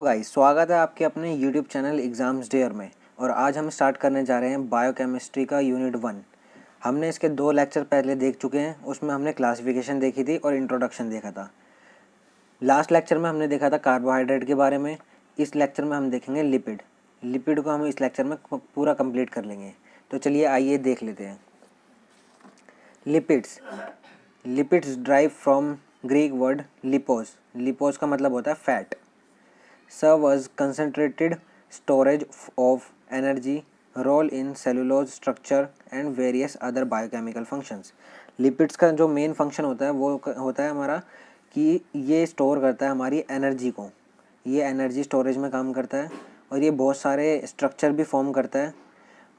Guys, स्वागत है आपके अपने यूट्यूब चैनल एग्ज़ाम्स डेयर में। और आज हम स्टार्ट करने जा रहे हैं बायोकेमिस्ट्री का यूनिट 1। हमने इसके 2 लेक्चर पहले देख चुके हैं। उसमें हमने क्लासिफिकेशन देखी थी और इंट्रोडक्शन देखा था। लास्ट लेक्चर में हमने देखा था कार्बोहाइड्रेट के बारे में। इस लेक्चर में हम देखेंगे लिपिड को हम इस लेक्चर में पूरा कंप्लीट कर लेंगे। तो चलिए आइए देख लेते हैं। Lipids derive from Greek word lipos का मतलब होता है fat. Serve as concentrated storage of energy, role in cellulose structure and various other biochemical functions। Lipids का जो मेन फंक्शन होता है वो होता है हमारा कि ये स्टोर करता है हमारी एनर्जी को। ये एनर्जी स्टोरेज में काम करता है और ये बहुत सारे स्ट्रक्चर भी फॉर्म करता है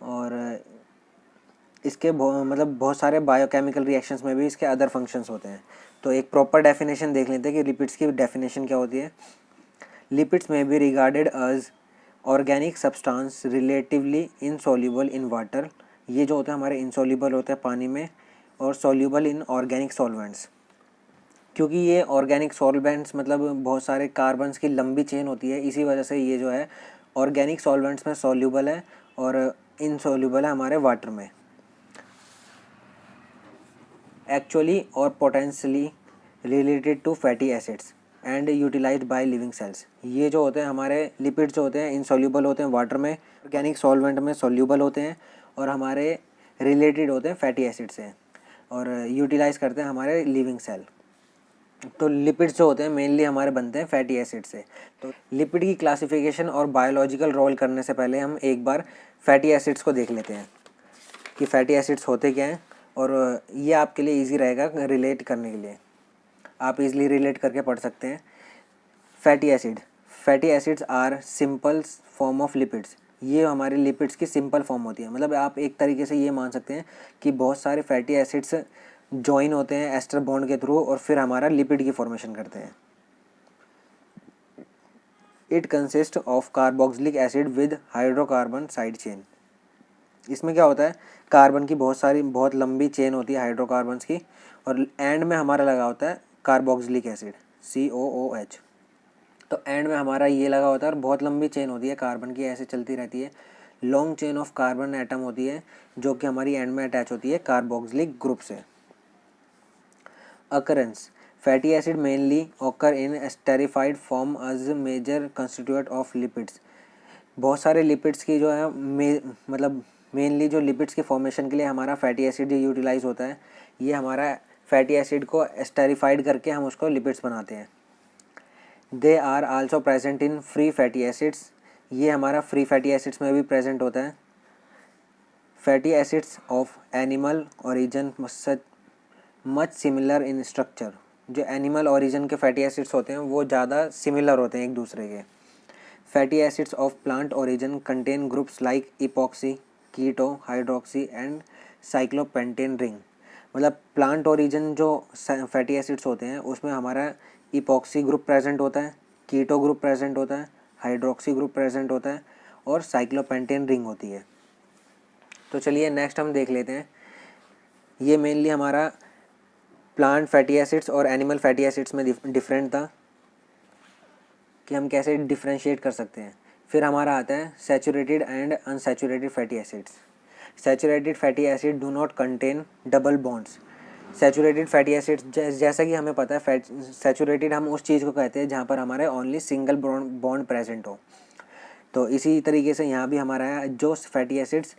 और इसके बहुत सारे बायोकेमिकल रिएक्शंस में भी इसके अदर फंक्शंस होते हैं। तो एक प्रॉपर डेफिनेशन देख लेते हैं कि लिपिड्स की डेफिनेशन क्या होती है। Lipids may be regarded as organic substance relatively insoluble in water। ये जो होता है हमारे insoluble होता है पानी में और soluble in organic solvents। क्योंकि ये ऑर्गेनिक सॉल्वेंट्स मतलब बहुत सारे कार्बन्स की लंबी चेन होती है, इसी वजह से ये जो है ऑर्गेनिक सॉल्वेंट्स में सॉल्यूबल है और इनसॉल्यूबल है हमारे वाटर में। एक्चुअली और potentially related to fatty acids and utilized by living cells. ये जो होते हैं हमारे लिपिड्स जो होते हैं इनसॉल्यूबल होते हैं वाटर में, ऑर्गेनिक सॉल्वेंट में सॉल्यूबल होते हैं और हमारे रिलेटेड होते हैं फैटी एसिड से और यूटिलाइज करते हैं हमारे लिविंग सेल। तो लिपिड्स जो होते हैं मेनली हमारे बनते हैं फैटी एसिड से। तो लिपिड की क्लासिफिकेशन और बायोलॉजिकल रोल करने से पहले हम एक बार फैटी एसिड्स को देख लेते हैं कि फैटी एसिड्स होते क्या हैं और ये आपके लिए ईजी रहेगा रिलेट करने के लिए। आप इजीली रिलेट करके पढ़ सकते हैं। Fatty acids are simple form of lipids. ये हमारे लिपिड्स की सिंपल फॉर्म होती है। मतलब आप एक तरीके से ये मान सकते हैं कि बहुत सारे फैटी एसिड्स जॉइन होते हैं एस्टर बॉन्ड के थ्रू और फिर हमारा लिपिड की फॉर्मेशन करते हैं। It consist of carboxylic acid with hydrocarbon side chain. इसमें क्या होता है, कार्बन की बहुत लंबी चेन होती है हाइड्रोकार्बन्स की और एंड में हमारा लगा होता है कार्बोक्सिलिक एसिड COOH। तो एंड में हमारा ये लगा होता है और बहुत लंबी चेन होती है कार्बन की, ऐसे चलती रहती है। Long chain of carbon atom होती है जो कि हमारी एंड में अटैच होती है कार्बोक्सिलिक ग्रुप से। Occurrence fatty acid mainly occur in esterified form as major constituent of lipids. बहुत सारे लिपिड्स की जो है मतलब मेनली जो लिपिड्स की फॉर्मेशन के लिए हमारा फैटी एसिड यूटिलाइज होता है। ये हमारा फैटी एसिड को एस्टेरिफाइड करके हम उसको लिपिड्स बनाते हैं। They are also present in free fatty acids. ये हमारा फ्री फैटी एसिड्स में भी प्रेजेंट होता है। Fatty acids of animal origin much similar in structure. जो एनिमल ओरिजिन के फैटी एसिड्स होते हैं वो ज़्यादा सिमिलर होते हैं एक दूसरे के। Fatty acids of plant origin contain groups like epoxy, keto, hydroxy and cyclopentane ring. मतलब प्लांट ओरिजिन जो फैटी एसिड्स होते हैं उसमें हमारा इपॉक्सी ग्रुप प्रेजेंट होता है, कीटो ग्रुप प्रेजेंट होता है, हाइड्रोक्सी ग्रुप प्रेजेंट होता है और साइक्लोपेंटेन रिंग होती है। तो चलिए नेक्स्ट हम देख लेते हैं। ये मेनली हमारा प्लांट फैटी एसिड्स और एनिमल फैटी एसिड्स में डिफरेंट था कि हम कैसे डिफ्रेंशिएट कर सकते हैं। फिर हमारा आता है saturated and unsaturated fatty acids. Saturated fatty acid do not contain double bonds. Saturated fatty acids जैसा कि हमें पता है सैचुरेटेड हम उस चीज़ को कहते हैं जहाँ पर हमारे ओनली सिंगल बॉन्ड प्रेजेंट हो। तो इसी तरीके से यहाँ भी हमारा है जो फैटी एसिड्स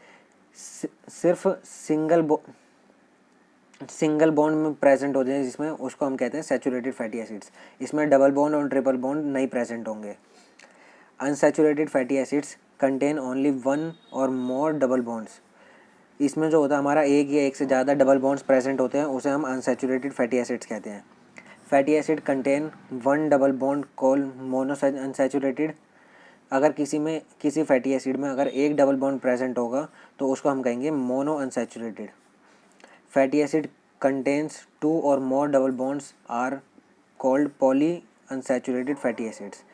सिर्फ सिंगल बॉन्ड में प्रेजेंट हो जाए जिसमें उसको हम कहते हैं सैचुरेटेड फैटी एसिड्स। इसमें डबल बॉन्ड और ट्रिपल बॉन्ड नहीं प्रेजेंट होंगे। Unsaturated fatty acids contain only one और मोर डबल बॉन्ड्स। इसमें जो होता है हमारा एक या एक से ज़्यादा डबल बॉन्ड्स प्रेजेंट होते हैं उसे हम अनसैचुरेटेड फैटी एसिड्स कहते हैं। Fatty acid contain one double bond call mono unsaturated. अगर किसी फैटी एसिड में अगर एक डबल बॉन्ड प्रेजेंट होगा तो उसको हम कहेंगे mono unsaturated. Fatty acid contains two or more double bonds are called poly unsaturated fatty acids.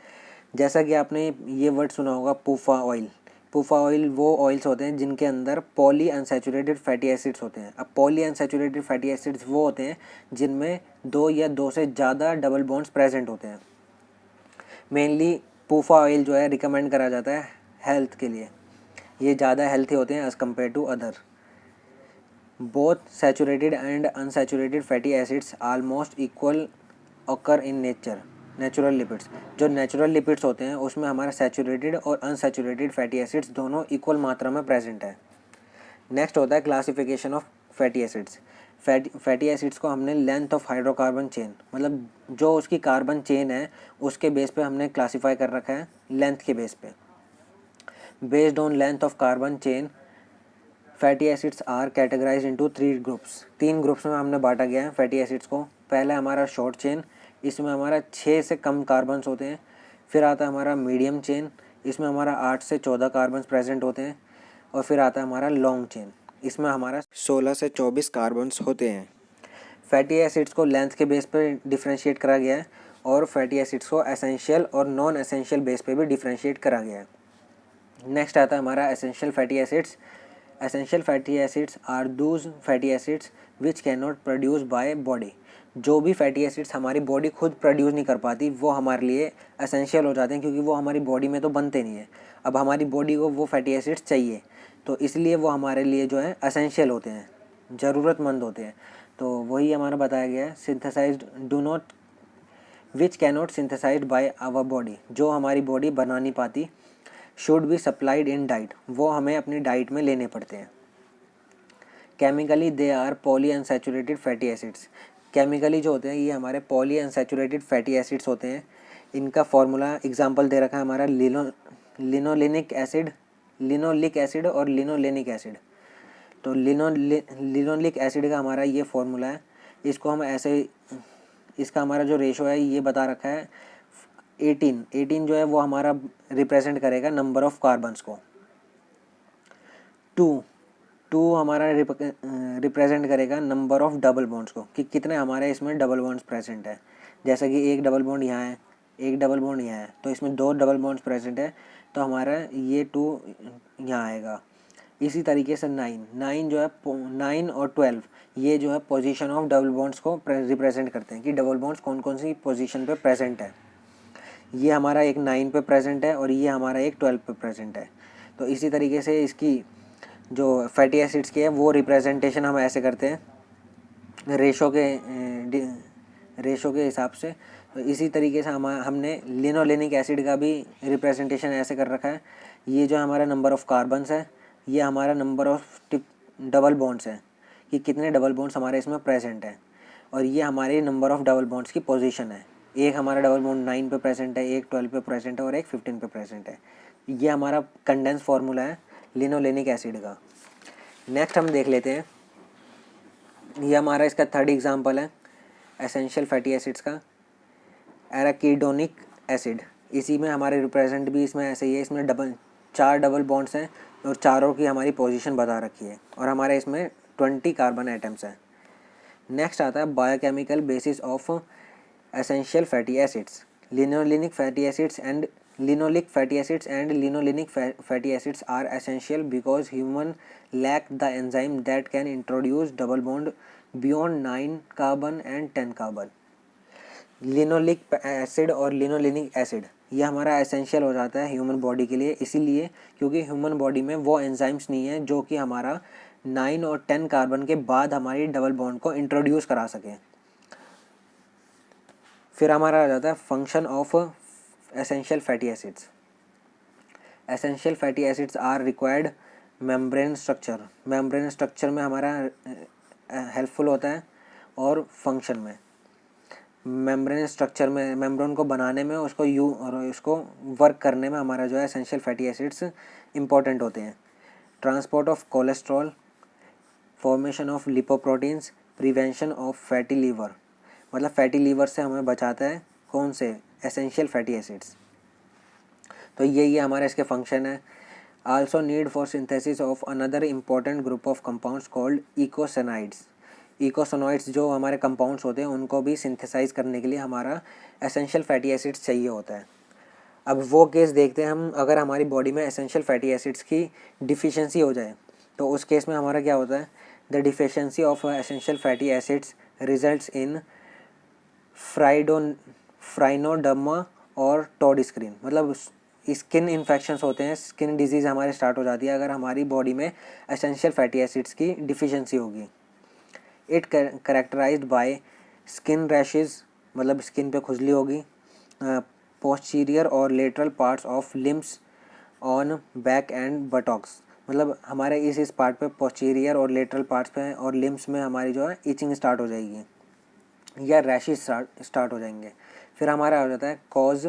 जैसा कि आपने ये वर्ड सुना होगा पूफा ऑयल। पूफा ऑयल वो ऑयल्स होते हैं जिनके अंदर पॉली अनसैचुरेटेड फैटी एसिड्स होते हैं। अब पॉली अनसैचुरेटेड फैटी एसिड्स वो होते हैं जिनमें दो या दो से ज़्यादा डबल बॉन्ड्स प्रेजेंट होते हैं। मेनली पूफा ऑयल जो है रिकमेंड करा जाता है हेल्थ के लिए, ये ज़्यादा हेल्थी होते हैं as compare to other. Both saturated and unsaturated fatty acids almost equal occur in natural lipids. जो नेचुरल लिपिड्स होते हैं उसमें हमारा सैचुरेटेड और अनसैचुरेटेड फैटी एसिड्स दोनों इक्वल मात्रा में प्रेजेंट है। नेक्स्ट होता है classification of fatty acids. Fatty acids को हमने लेंथ ऑफ हाइड्रोकार्बन चेन, मतलब जो उसकी कार्बन चेन है उसके बेस पे हमने क्लासीफाई कर रखा है, लेंथ के बेस पे। Based on length of carbon chain fatty acids are categorize into 3 groups. 3 groups में हमने बांटा गया है फैटी एसिड्स को। पहला हमारा शॉर्ट चेन, इसमें हमारा 6 से कम कार्बन्स होते हैं। फिर आता है हमारा मीडियम चेन, इसमें हमारा 8 से 14 कार्बन्स प्रेजेंट होते हैं। और फिर आता है हमारा लॉन्ग चेन, इसमें हमारा 16 से 24 कार्बन्स होते हैं। फैटी एसिड्स को लेंथ के बेस पे डिफ्रेंशिएट करा गया है और फैटी एसिड्स को एसेंशियल और नॉन एसेंशियल बेस पे भी डिफ्रेंशिएट करा गया है। नेक्स्ट आता है हमारा essential fatty acids. Essential fatty acids are those fatty acids which can not produce by body. जो भी फैटी एसिड्स हमारी बॉडी खुद प्रोड्यूस नहीं कर पाती वो हमारे लिए एसेंशियल हो जाते हैं, क्योंकि वो हमारी बॉडी में तो बनते नहीं है। अब हमारी बॉडी को वो फैटी एसिड्स चाहिए, तो इसलिए वो हमारे लिए जो है एसेंशियल होते हैं, ज़रूरतमंद होते हैं। तो वही हमारा बताया गया है, synthesized do not which can not synthesized by our body, जो हमारी बॉडी बना नहीं पाती। Should be supplied in diet, वो हमें अपनी डाइट में लेने पड़ते हैं। Chemically they are poly unsaturated fatty acids. Chemically जो होते हैं ये हमारे पॉली अनसैचुरेटेड फैटी एसिड्स होते हैं। इनका फॉर्मूला एग्जांपल दे रखा है हमारा लिनोलिक एसिड और लिनोलेनिक एसिड। तो लिनोलिक एसिड का हमारा ये फॉर्मूला है, इसको हम ऐसे, इसका हमारा जो रेशो है ये बता रखा है 18 जो है वो हमारा रिप्रेजेंट करेगा नंबर ऑफ कार्बन्स को। 2 हमारा रिप्रेजेंट करेगा नंबर ऑफ डबल बॉन्ड्स को, कि कितने हमारे इसमें डबल बॉन्ड्स प्रेजेंट है। जैसे कि एक डबल बॉन्ड यहाँ है, एक डबल बॉन्ड यहाँ है, तो इसमें 2 डबल बॉन्ड्स प्रेजेंट है, तो हमारा ये 2 यहाँ आएगा। इसी तरीके से 9 जो है 9 और 12 ये जो है पोजीशन ऑफ डबल बॉन्ड्स को रिप्रेजेंट करते हैं, कि डबल बॉन्ड्स कौन कौन सी पोजीशन पे प्रेजेंट है। ये हमारा एक 9 पे प्रेजेंट है और ये हमारा एक 12 पे प्रेजेंट है। तो इसी तरीके से इसकी जो फैटी एसिड्स की है वो रिप्रेजेंटेशन हम ऐसे करते हैं रेशो के हिसाब से। तो इसी तरीके से हमने लिनोलेनिक एसिड का भी रिप्रेजेंटेशन ऐसे कर रखा है। ये जो हमारा नंबर ऑफ कार्बन्स है, ये हमारा नंबर ऑफ डबल बॉन्ड्स है, कि कितने डबल बॉन्ड्स हमारे इसमें प्रेजेंट हैं, और ये हमारे नंबर ऑफ डबल बॉन्ड्स की पोजीशन है। एक हमारा डबल बॉन्ड 9 पे प्रेजेंट है, एक 12 पे प्रेजेंट है और एक 15 पे प्रेजेंट है। ये हमारा कंडेंस फार्मूला है लिनोलेनिक एसिड का। नेक्स्ट हम देख लेते हैं, ये हमारा इसका थर्ड एग्जांपल है एसेंशियल फैटी एसिड्स का, एराकीडोनिक एसिड। इसी में हमारे रिप्रेजेंट भी इसमें ऐसे ही है, इसमें 4 डबल बॉन्ड्स हैं और चारों की हमारी पोजीशन बता रखी है, और हमारे इसमें 20 कार्बन एटम्स हैं। नेक्स्ट आता है biochemical basis of essential fatty acids. Linolenic fatty acids and linolic fatty acids and linolenic fatty acids are essential because human lack the enzyme that can introduce double bond beyond 9 carbon and 10 carbon. Linoleic acid और linolenic acid ये हमारा essential हो जाता है human body के लिए, इसीलिए क्योंकि ह्यूमन बॉडी में वो एंजाइम्स नहीं है जो कि हमारा 9 और 10 कार्बन के बाद हमारी डबल बॉन्ड को इंट्रोड्यूस करा सकें। फिर हमारा आ जाता है function of essential fatty acids. Essential fatty acids are required membrane structure. Membrane structure में हमारा हेल्पफुल होता है, और फंक्शन में मेम्ब्रेन स्ट्रक्चर में मेम्ब्रेन को बनाने में उसको वर्क करने में हमारा जो है एसेंशियल फैटी एसिड्स इंपॉर्टेंट होते हैं। Transport of cholesterol, formation of lipoproteins, prevention of fatty liver, मतलब फैटी लीवर से हमें बचाता है कौन से एसेंशियल फैटी एसिड्स। तो ये हमारा इसके फंक्शन है। Also need for synthesis of another important group of compounds called eicosanoids. Eicosanoids जो हमारे कंपाउंड्स होते हैं उनको भी सिंथेसाइज करने के लिए हमारा एसेंशियल फैटी एसिड्स चाहिए होता है। अब वो केस देखते हैं हम, अगर हमारी बॉडी में एसेंशियल फैटी एसिड्स की डिफिशियंसी हो जाए तो उस केस में हमारा क्या होता है, the deficiency of essential fatty acids results in phrynoderma और टॉड स्क्रीन, मतलब स्किन इन्फेक्शंस होते हैं, स्किन डिजीज़ हमारे स्टार्ट हो जाती है अगर हमारी बॉडी में एसेंशियल फैटी एसिड्स की डिफिशिएंसी होगी। It characterised by skin rashes, मतलब स्किन पे खुजली होगी, पोस्टीरियर और lateral parts of limbs on back and Botox, मतलब हमारे इस पार्ट पे पोस्टीरियर और लेटरल पार्ट्स पे और लिम्स में हमारी जो है इचिंग स्टार्ट हो जाएगी या रैशेज स्टार्ट हो जाएंगे। फिर हमारा हो जाता है कॉज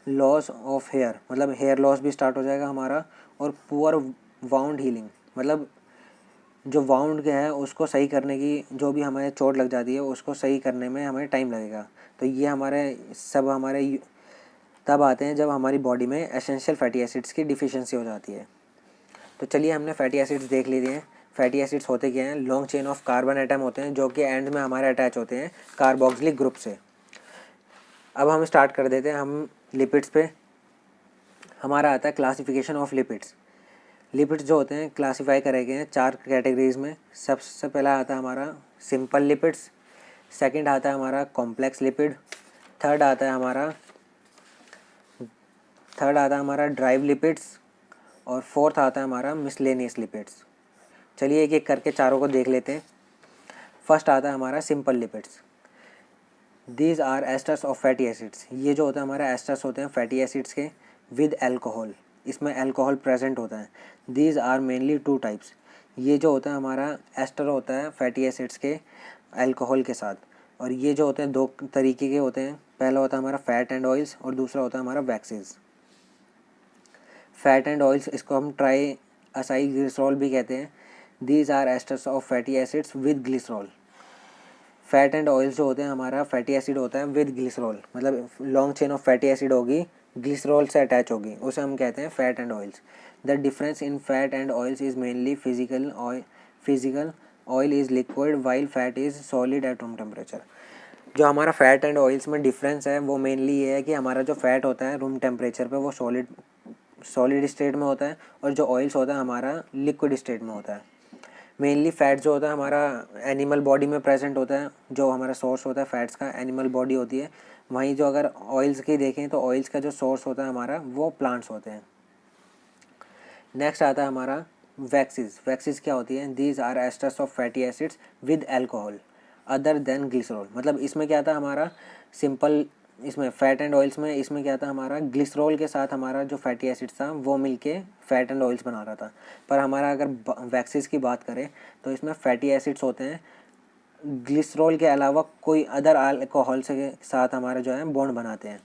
लॉस ऑफ हेयर, मतलब हेयर लॉस भी स्टार्ट हो जाएगा हमारा। और पुअर वाउंड हीलिंग, मतलब जो वाउंड के है उसको सही करने की, जो भी हमें चोट लग जाती है उसको सही करने में हमें टाइम लगेगा। तो ये हमारे तब आते हैं जब हमारी बॉडी में एसेंशियल फैटी एसिड्स की डिफिशिएंसी हो जाती है। तो चलिए हमने फैटी एसिड्स देख लिए हैं। फैटी एसिड्स होते क्या हैं? Long chain of carbon atom होते हैं जो कि एंड में हमारे अटैच होते हैं कार्बोक्सिलिक ग्रुप से। अब हम स्टार्ट कर देते हैं हम लिपिड्स पे। हमारा आता है क्लासिफिकेशन ऑफ लिपिड्स। लिपिड्स जो होते हैं क्लासीफाई करे गए हैं 4 कैटेगरीज में। सबसे पहला आता है हमारा सिंपल लिपिड्स, सेकंड आता है हमारा कॉम्प्लेक्स लिपिड, थर्ड आता है हमारा ड्राइव लिपिड्स और फोर्थ आता है हमारा मिसलेनियस लिपिड्स। चलिए एक एक करके चारों को देख लेते हैं। फर्स्ट आता है हमारा simple lipids. These are esters of fatty acids. ये जो होता है हमारा एस्टर्स होते हैं फैटी एसिड्स के विद अल्कोहल, इसमें अल्कोहल प्रेजेंट होता है। These are mainly 2 types. ये जो होता है हमारा एस्टर होता है फैटी एसिड्स के अल्कोहल के साथ, और ये जो होते हैं 2 तरीके के होते हैं। पहला होता है हमारा फैट एंड ऑयल्स और दूसरा होता है हमारा वैक्सेस। फैट एंड ऑयल्स, इसको हम ट्राई असाइल ग्लिसरॉल भी कहते हैं। These are esters of fatty acids with glycerol. Fat and oils जो होते हैं हमारा फैटी एसिड होता है विद ग्लिसरॉल, मतलब long chain of fatty acid होगी, ग्लिसरॉल से अटैच होगी, उसे हम कहते हैं fat and oils. The difference in fat and oils is mainly physical. Oil is liquid while fat is solid at room temperature. जो हमारा फैट एंड ऑयल्स में डिफरेंस है वो मेनली ये है कि हमारा जो फैट होता है रूम टेम्परेचर पे वो सॉलिड स्टेट में होता है, और जो ऑयल्स होता है हमारा लिक्विड स्टेट में होता है। मेनली फैट जो होता है हमारा एनिमल बॉडी में प्रेजेंट होता है, जो हमारा सोर्स होता है फैट्स का एनिमल बॉडी होती है। वहीं जो अगर ऑयल्स की देखें तो ऑयल्स का जो सोर्स होता है हमारा वो प्लांट्स होते हैं। नेक्स्ट आता है हमारा वैक्सीज। वैक्सीज क्या होती है? These are esters of fatty acids with alcohol other than glycerol. मतलब इसमें क्या था हमारा सिंपल, इसमें फैट एंड ऑयल्स में इसमें क्या था हमारा ग्लिसरॉल के साथ हमारा जो फैटी एसिड था वो मिलके फैट एंड ऑयल्स बना रहा था। पर हमारा अगर वैक्सीज की बात करें तो इसमें फैटी एसिड्स होते हैं ग्लिसरॉल के अलावा कोई अदर अल्कोहल से साथ हमारा जो है बॉन्ड बनाते हैं,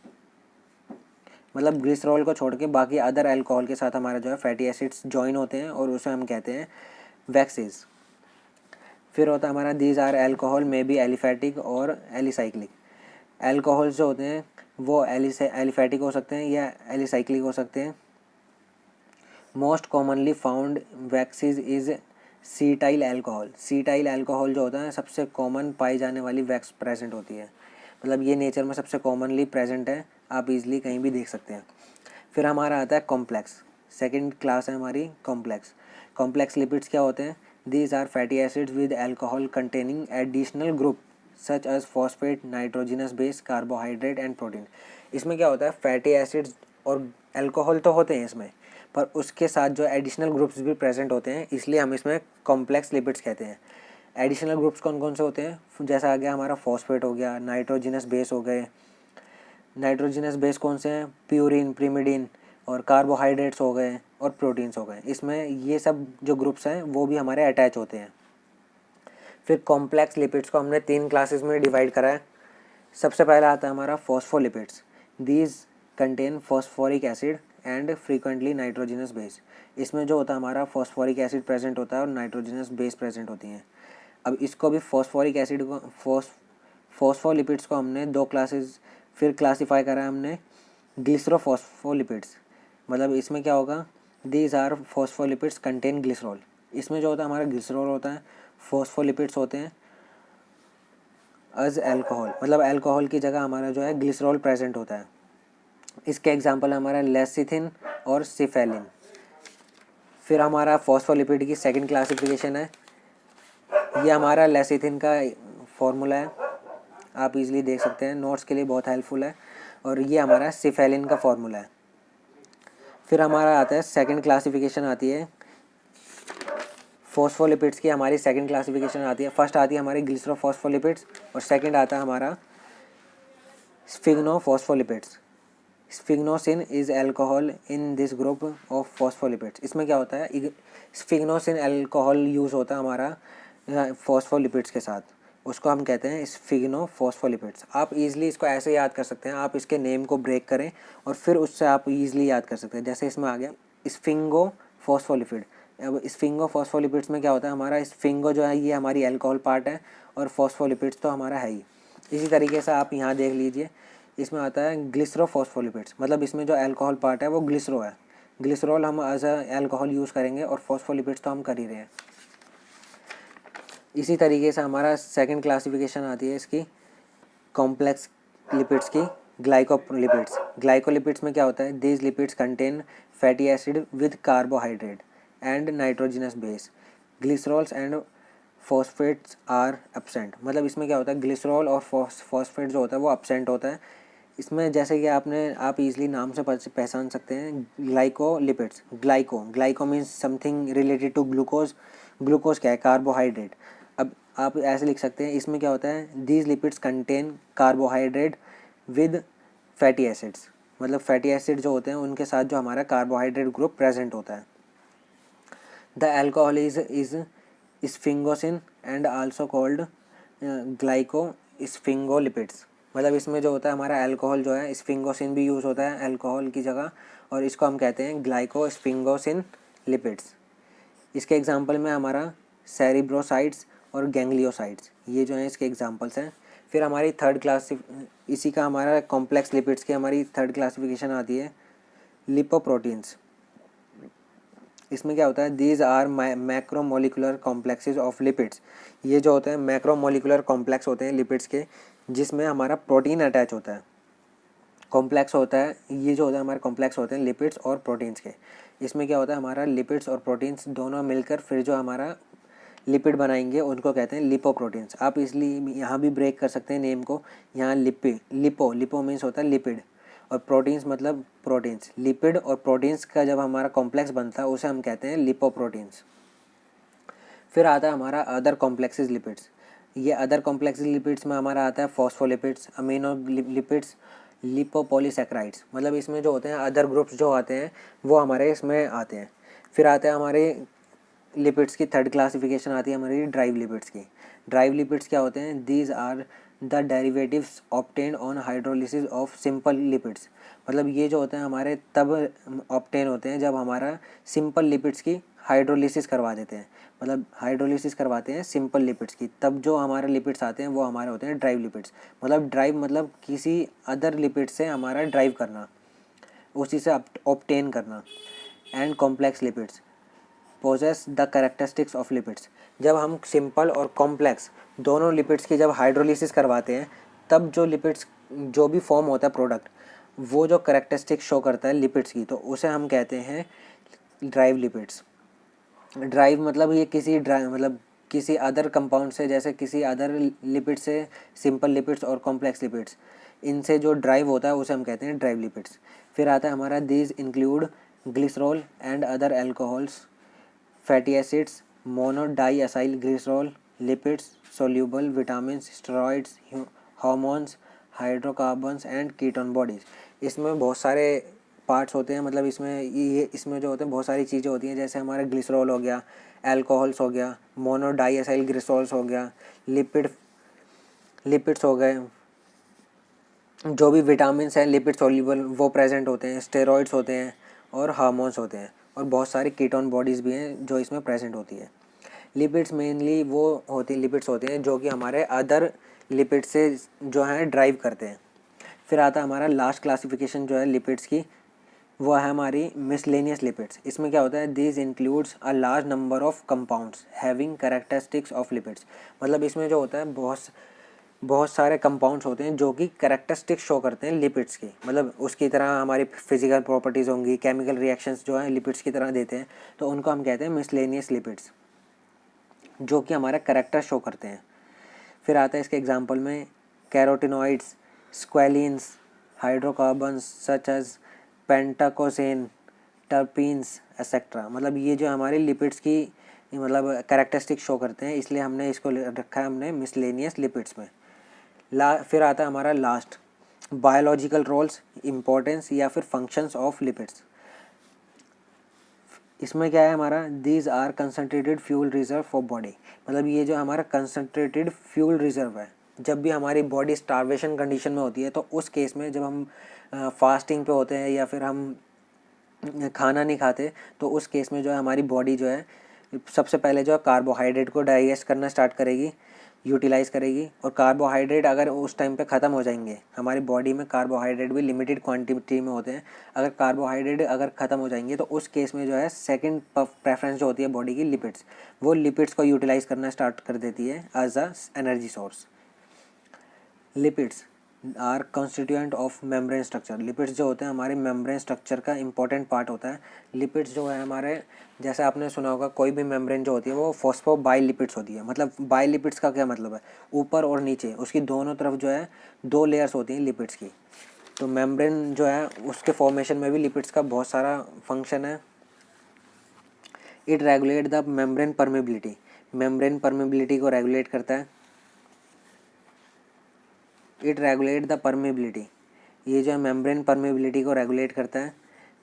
मतलब ग्लिसरॉल को छोड़ के बाकी अदर अल्कोहल के साथ हमारा जो है फैटी एसिड्स जॉइन होते हैं और उसे हम कहते हैं वैक्सीज। फिर होता है हमारा these are alcohol may be aliphatic और एलिसाइक्लिक। अल्कोहल्स जो होते हैं वो एलिफैटिक हो सकते हैं या एलिसाइक्लिक हो सकते हैं। Most commonly found waxes is सीटाइल alcohol. सीटाइल alcohol जो होता है सबसे कॉमन पाई जाने वाली वैक्स प्रेजेंट होती है, मतलब ये नेचर में सबसे कॉमनली प्रेजेंट है, आप इजीली कहीं भी देख सकते हैं। फिर हमारा आता है कॉम्प्लेक्स। सेकंड क्लास है हमारी कॉम्प्लेक्स। कॉम्प्लेक्स लिपिड्स क्या होते हैं? These are fatty acids with alcohol containing additional group such as phosphate, nitrogenous base, carbohydrate and protein. इसमें क्या होता है फैटी एसिड्स और अल्कोहल तो होते हैं इसमें, पर उसके साथ जो एडिशनल ग्रुप्स भी प्रेजेंट होते हैं, इसलिए हम इसमें कॉम्प्लेक्स लिपिड्स कहते हैं। एडिशनल ग्रुप्स कौन कौन से होते हैं? जैसा आ गया हमारा फॉस्फेट हो गया, नाइट्रोजिनस बेस हो गए। नाइट्रोजिनस बेस कौन से हैं? प्यूरिन, प्रीमिडिन, और कार्बोहाइड्रेट्स हो गए और प्रोटीन्स हो गए। इसमें ये सब जो ग्रुप्स हैं वो भी हमारे अटैच होते हैं। फिर कॉम्प्लेक्स लिपिड्स को हमने 3 क्लासेस में डिवाइड करा है। सबसे पहला आता है हमारा phospholipids. These contain phosphoric acid and frequently nitrogenous base. इसमें जो होता है हमारा फॉस्फोरिक एसिड प्रेजेंट होता है और नाइट्रोजिनस बेस प्रेजेंट होती हैं। अब इसको भी फॉस्फोरिक एसिड को फॉस्फोलिपिड्स को हमने 2 क्लासेस फिर क्लासीफाई करा है हमने ग्लिसरोफॉस्फोलिपिड्स। मतलब इसमें क्या होगा? These are phospholipids contain glycerol. इसमें जो होता है हमारा ग्लिसरॉल होता है, फॉस्फोलिपिड्स होते हैं एज अल्कोहल, मतलब अल्कोहल की जगह हमारा जो है ग्लिसरॉल प्रेजेंट होता है। इसके एग्जांपल हमारा लेसिथिन और सिफेलिन। फिर हमारा फॉस्फोलिपिड की सेकंड क्लासिफिकेशन है। ये हमारा लेसिथिन का फॉर्मूला है, आप इजीली देख सकते हैं, नोट्स के लिए बहुत हेल्पफुल है। और ये हमारा सिफेलिन का फॉर्मूला है। फिर हमारा आता है सेकंड क्लासिफिकेशन आती है फॉस्फोलिपिड्स की। हमारी सेकंड क्लासिफिकेशन आती है, फर्स्ट आती है हमारी ग्लिसरोफॉस्फोलिपिड्स और सेकंड आता है हमारा sphingophospholipids. Sphingosine is alcohol in this group of phospholipids. इसमें क्या होता है, स्फिग्नोसिन अल्कोहल यूज़ होता है हमारा फॉस्फोलिपिड्स के साथ, उसको हम कहते हैं स्फिग्नोफॉस्फोलिपिड्स। आप इजीली इसको ऐसे याद कर सकते हैं, आप इसके नेम को ब्रेक करें और फिर उससे आप इजीली याद कर सकते हैं। जैसे इसमें आ गया स्फिंगोफॉस्फोलिपिड। अब स्फिंगोफॉस्फोलिपिड्स में क्या होता है, हमारा स्फिंगो जो है ये हमारी अल्कोहल पार्ट है और फॉस्फोलिपिड्स तो हमारा है ही। इसी तरीके से आप यहाँ देख लीजिए, इसमें आता है ग्लिसरोफॉस्फोलिपिड्स, मतलब इसमें जो अल्कोहल पार्ट है वो ग्लिसरो है। ग्लिसरॉल हम एज अल्कोहल यूज़ करेंगे और फॉस्फोलिपिड्स तो हम कर ही रहे हैं। इसी तरीके से हमारा सेकंड क्लासिफिकेशन आती है इसकी कॉम्प्लेक्स लिपिड्स की, ग्लाइकोलिपिड्स। ग्लाइकोलिपिड्स में क्या होता है, these lipids contain fatty acid with carbohydrate and nitrogenous base. Glycerols and phosphates are absent. मतलब इसमें क्या होता है, ग्लिसरॉल और फॉस्फेट जो होता है वो एब्सेंट होता है इसमें। जैसे कि आप इजीली नाम से पहचान सकते हैं glycolipids. Glyco means something related to glucose. Glucose क्या है, कार्बोहाइड्रेट। अब आप ऐसे लिख सकते हैं, इसमें क्या होता है, these lipids contain carbohydrate with fatty acids. मतलब फैटी एसिड जो होते हैं उनके साथ जो हमारा कार्बोहाइड्रेट ग्रुप प्रेजेंट होता है। The alcohol is sphingosine and also called glyco sphingolipids. मतलब इसमें जो होता है हमारा अल्कोहल जो है, स्फिंगोसिन भी यूज़ होता है अल्कोहल की जगह और इसको हम कहते हैं ग्लाइको स्फिंगोसिन लिपिड्स। इसके एग्जांपल में हमारा सेरिब्रोसाइट्स और गैंग्लियोसाइट्स, ये जो हैं इसके एग्जांपल्स हैं। फिर हमारी थर्ड क्लास, इसी का हमारा कॉम्प्लेक्स लिपिड्स की हमारी थर्ड क्लासिफिकेशन आती है लिपोप्रोटीन्स। इसमें क्या होता है, these are macromolecular complexes of lipids. ये जो होते हैं मैक्रोमोलिकुलर कॉम्प्लेक्स होते हैं लिपिड्स के, जिसमें हमारा प्रोटीन अटैच होता है। कॉम्प्लेक्स होता है, ये जो होता है हमारे कॉम्प्लेक्स होते हैं लिपिड्स और प्रोटीन्स के। इसमें क्या होता है, हमारा लिपिड्स और प्रोटीन्स दोनों मिलकर फिर जो हमारा लिपिड बनाएंगे उनको कहते हैं लिपोप्रोटीन्स। आप इसलिए यहाँ भी ब्रेक कर सकते हैं नेम को, यहाँ लिपो मीन्स होता है लिपिड और प्रोटीन्स मतलब प्रोटीन्स। लिपिड और प्रोटीन्स का जब हमारा कॉम्प्लेक्स बनता है उसे हम कहते हैं लिपोप्रोटीन्स। फिर आता है हमारा अदर कॉम्प्लेक्सेस लिपिड्स। ये अदर कॉम्प्लेक्सेस लिपिड्स में हमारा आता है फॉस्फोलिपिड्स, अमीनो लिपिड्स, लिपोपॉलीसैकेराइड्स। मतलब इसमें जो होते हैं अदर ग्रुप्स जो आते हैं वो हमारे इसमें आते हैं। फिर आता है हमारे लिपिड्स की थर्ड क्लासिफिकेशन आती है हमारी ड्राइव लिपिड्स की। ड्राइव लिपिड्स क्या होते हैं, these are the derivatives obtained on hydrolysis of simple lipids. मतलब ये जो होते हैं हमारे तब ऑब्टेन होते हैं जब हमारा सिंपल लिपिड्स की हाइड्रोलिसिस करवा देते हैं। मतलब हाइड्रोलिसिस करवाते हैं सिंपल लिपिड्स की, तब जो हमारे लिपिड्स आते हैं वो हमारे होते हैं ड्राइव लिपिड्स। मतलब ड्राइव मतलब किसी अदर लिपिड से हमारा ड्राइव करना, उसी से ऑब्टेन करना। And complex lipids possess the characteristics of lipids. जब हम सिंपल और कॉम्प्लेक्स दोनों लिपिड्स की जब हाइड्रोलिसिस करवाते हैं तब जो लिपिड्स जो भी फॉर्म होता है प्रोडक्ट, वो जो कैरेक्टरिस्टिक शो करता है लिपिड्स की, तो उसे हम कहते हैं ड्राइव लिपिड्स। ड्राइव मतलब ये किसी अदर कंपाउंड से, जैसे किसी अदर लिपिड से सिंपल लिपिड्स और कॉम्प्लेक्स लिपिड्स, इनसे जो ड्राइव होता है उसे हम कहते हैं ड्राइव लिपिड्स। फिर आता है हमारा these include glycerol and other alcohols, fatty acids, monodiacyl glycerol, lipids, soluble vitamins, steroids, hormones, hydrocarbons and ketone bodies. इसमें बहुत सारे पार्ट्स होते हैं, मतलब इसमें जो होते हैं बहुत सारी चीज़ें होती हैं। जैसे हमारा ग्लिसरॉल हो गया, अल्कोहल्स हो गया, मोनोडाईएसाइल ग्लिसरॉल्स हो गया, लिपिड्स हो गए, जो भी विटामिन्स हैं लिपिड सोल्यूबल वो प्रेजेंट होते हैं, स्टेरॉइड्स होते हैं और हार्मोन्स होते हैं, और बहुत सारी कीटोन बॉडीज़ भी हैं जो इसमें प्रेजेंट होती है। लिपिड्स मेनली लिपिड्स होते हैं जो कि हमारे अदर लिपिड से जो हैं ड्राइव करते हैं। फिर आता है हमारा लास्ट क्लासिफिकेशन जो है लिपिड्स की, वो है हमारी मिसलेनियस लिपिड्स। इसमें क्या होता है, this includes a large number of compounds having characteristics of lipids. मतलब इसमें जो होता है बहुत सारे कंपाउंड्स होते हैं जो कि कैरेक्टरिस्टिक्स शो करते हैं लिपिड्स की। मतलब उसकी तरह हमारी फिजिकल प्रॉपर्टीज़ होंगी, केमिकल रिएक्शंस जो है लिपिड्स की तरह देते हैं, तो उनको हम कहते हैं मिसलेनियस लिपिड्स, जो कि हमारा कैरेक्टर शो करते हैं। फिर आता है इसके एग्जांपल में carotenoids, squalenes, hydrocarbon such as pentacosane, terpenes etcetera. मतलब ये जो हमारे लिपिड्स की मतलब कैरेक्टरिस्टिक शो करते हैं, इसलिए हमने इसको रखा है हमने मिसलेनियस लिपिड्स में। फिर आता है हमारा लास्ट, बायोलॉजिकल रोल्स, इम्पोर्टेंस या फिर फंक्शंस ऑफ लिपिड्स। इसमें क्या है हमारा, these are concentrated fuel reserve for body. मतलब ये जो हमारा कंसनट्रेटेड फ्यूल रिजर्व है, जब भी हमारी बॉडी स्टारवेशन कंडीशन में होती है तो उस केस में, जब हम फास्टिंग पे होते हैं या फिर हम खाना नहीं खाते, तो उस केस में जो है हमारी बॉडी जो है सबसे पहले जो है कार्बोहाइड्रेट को डाइजेस्ट करना स्टार्ट करेगी, यूटिलाइज़ करेगी। और कार्बोहाइड्रेट अगर उस टाइम पे ख़त्म हो जाएंगे, हमारी बॉडी में कार्बोहाइड्रेट भी लिमिटेड क्वांटिटी में होते हैं, अगर कार्बोहाइड्रेट अगर ख़त्म हो जाएंगे तो उस केस में जो है सेकंड प्रेफरेंस जो होती है बॉडी की लिपिड्स, वो लिपिड्स को यूटिलाइज़ करना स्टार्ट कर देती है as a energy source. Lipids are constituent of membrane structure. Lipids जो होते हैं हमारे मेम्ब्रेन स्ट्रक्चर का इंपॉर्टेंट पार्ट होता है। लिपिड्स जो है हमारे, जैसे आपने सुना होगा कोई भी मेम्ब्रेन जो होती है वो फॉस्फोबाइलिपिड्स होती है। मतलब बाइलिपिड्स का क्या मतलब है, ऊपर और नीचे उसकी दोनों तरफ जो है 2 लेयर्स होती हैं लिपिड्स की। तो मेम्ब्रेन जो है उसके फॉर्मेशन में भी लिपिड्स का बहुत सारा फंक्शन है। It regulate the membrane permeability, membrane permeability को रेगुलेट करता है। इट रेगुलेट द परमेबिलिटी, ये जो है मेम्ब्रेन परमेबिलिटी को रेगुलेट करता है।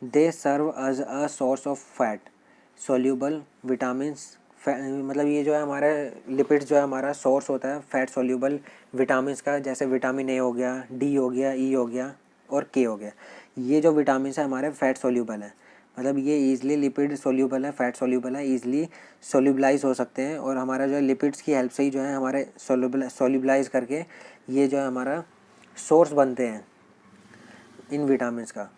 They serve as a source of fat soluble vitamins, मतलब ये जो है हमारा लिपिड्स जो है हमारा सोर्स होता है फैट सोल्यूबल विटामिन्स का, जैसे विटामिन ए हो गया, डी हो गया, ई हो गया और के हो गया। ये जो विटामिन्स है हमारे फैट सोल्यूबल है, मतलब ये ईजिली लिपिड सोल्यूबल है, फैट सोल्यूबल है, ईजिली सोल्यूबलाइज हो सकते हैं। और हमारा जो है लिपिड्स की हेल्प से ही जो है हमारे सोल्यूबलाइज करके ये जो है हमारा सोर्स बनते हैं इन विटामिन्स का।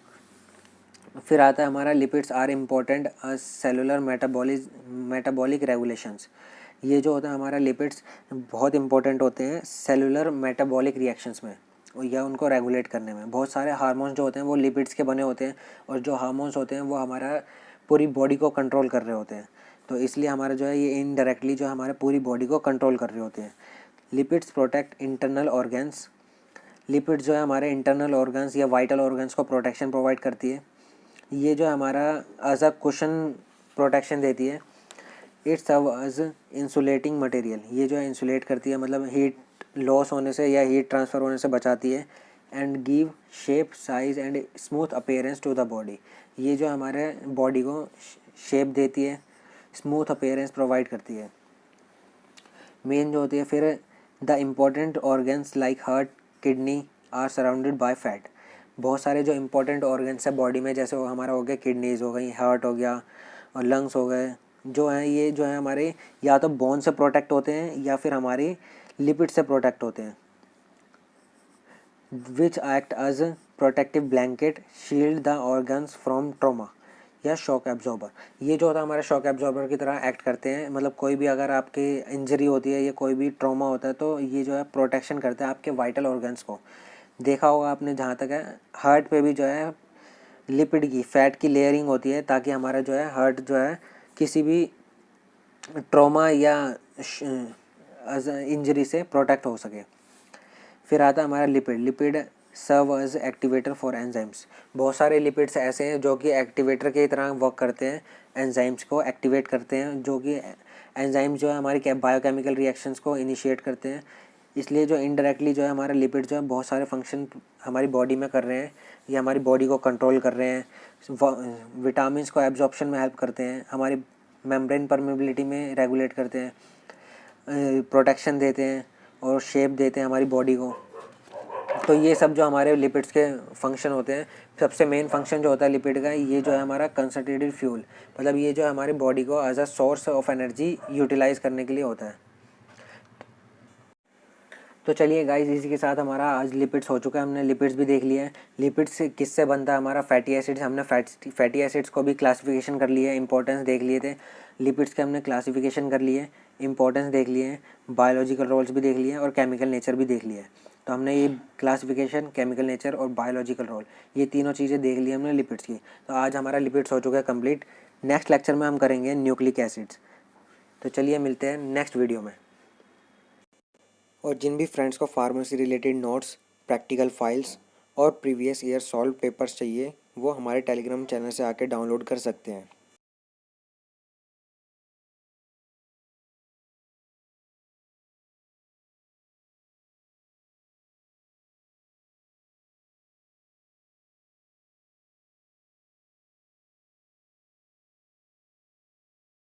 फिर आता है हमारा lipids are important cellular metabolic regulations. ये जो होता है हमारा लिपिड्स बहुत इंपॉर्टेंट होते हैं सेलुलर मेटाबॉलिक रिएक्शंस में, या उनको रेगुलेट करने में। बहुत सारे हार्मोन्स जो होते हैं वो लिपिड्स के बने होते हैं, और जो हार्मोन्स होते हैं वो हमारा पूरी बॉडी को कंट्रोल कर रहे होते हैं। तो इसलिए हमारा जो है ये इनडायरेक्टली जो हमारे पूरी बॉडी को कंट्रोल कर रहे होते हैं। Lipids protect internal organs. Lipids जो है हमारे इंटरनल ऑर्गन्स या वाइटल ऑर्गन्स को प्रोटेक्शन प्रोवाइड करती है। ये जो हमारा एज अ कुशन प्रोटेक्शन देती है। It serve as insulating material, ये जो है इंसुलेट करती है, मतलब हीट लॉस होने से या हीट ट्रांसफ़र होने से बचाती है। And give shape size and smooth appearance to the body, ये जो हमारे बॉडी को शेप देती है, स्मूथ अपीयरेंस प्रोवाइड करती है। मेन जो होती है फिर the important organs like heart, kidney are surrounded by fat. बहुत सारे जो इम्पोर्टेंट ऑर्गन्स है बॉडी में, जैसे वो हमारा हो गया किडनीज हो गई, हार्ट हो गया और लंग्स हो गए, जो हैं ये जो है हमारे या तो बोन से प्रोटेक्ट होते हैं या फिर हमारी लिपिड से प्रोटेक्ट होते हैं। Which act as protective blanket shield the organs from trauma या शॉक एब्जॉर्बर। ये जो होता है हमारे शॉक एब्जॉर्बर की तरह एक्ट करते हैं। मतलब कोई भी अगर आपकी इंजरी होती है या कोई भी ट्रॉमा होता है तो ये जो है प्रोटेक्शन करते हैं आपके वाइटल ऑर्गन्स को। देखा होगा आपने, जहाँ तक है हार्ट पे भी जो है लिपिड की फैट की लेयरिंग होती है, ताकि हमारा जो है हार्ट जो है किसी भी ट्रॉमा या इंजरी से प्रोटेक्ट हो सके। फिर आता है हमारा lipid serve as activator for enzymes. बहुत सारे लिपिड्स ऐसे हैं जो कि एक्टिवेटर की तरह वर्क करते हैं, एंजाइम्स को एक्टिवेट करते हैं, जो कि एंजाइम्स जो है हमारी बायोकेमिकल रिएक्शंस को इनिशिएट करते हैं। इसलिए जो इनडायरेक्टली जो है हमारा लिपिड जो है बहुत सारे फंक्शन हमारी बॉडी में कर रहे हैं, ये हमारी बॉडी को कंट्रोल कर रहे हैं, विटामिन्स को एब्जॉर्प्शन में हेल्प करते हैं, हमारी मेम्ब्रेन परमेबिलिटी में रेगुलेट करते हैं, प्रोटेक्शन देते हैं और शेप देते हैं हमारी बॉडी को। तो ये सब जो हमारे लिपिड्स के फंक्शन होते हैं, सबसे मेन फंक्शन जो होता है लिपिड का, ये जो है हमारा कंसंट्रेटेड फ्यूल, मतलब ये जो है हमारी बॉडी को as a source of energy utilise करने के लिए होता है। तो चलिए गाइस, इसी के साथ हमारा आज लिपिड्स हो चुका है, हमने लिपिड्स भी देख लिया है। लिपिड्स किससे बनता है, हमारा फैटी एसिड्स, हमने फैटी एसिड्स को भी क्लासिफिकेशन कर लिया है, इंपॉर्टेंस देख लिए थे। लिपिड्स के हमने क्लासिफिकेशन कर लिए, इंपॉर्टेंस देख लिए हैं, बायोलॉजिकल रोल्स भी देख लिए हैं और केमिकल नेचर भी देख लिया है। तो हमने ये क्लासिफिकेशन, केमिकल नेचर और बायोलॉजिकल रोल, ये तीनों चीज़ें देख ली हमने लिपिड्स की। तो आज हमारा लिपिड्स हो चुका है कंप्लीट। नेक्स्ट लेक्चर में हम करेंगे न्यूक्लिक एसिड्स। तो चलिए मिलते हैं नेक्स्ट वीडियो में। और जिन भी फ्रेंड्स को pharmacy related notes, practical files और प्रीवियस ईयर सॉल्व पेपर्स चाहिए वो हमारे टेलीग्राम चैनल से आके डाउनलोड कर सकते हैं।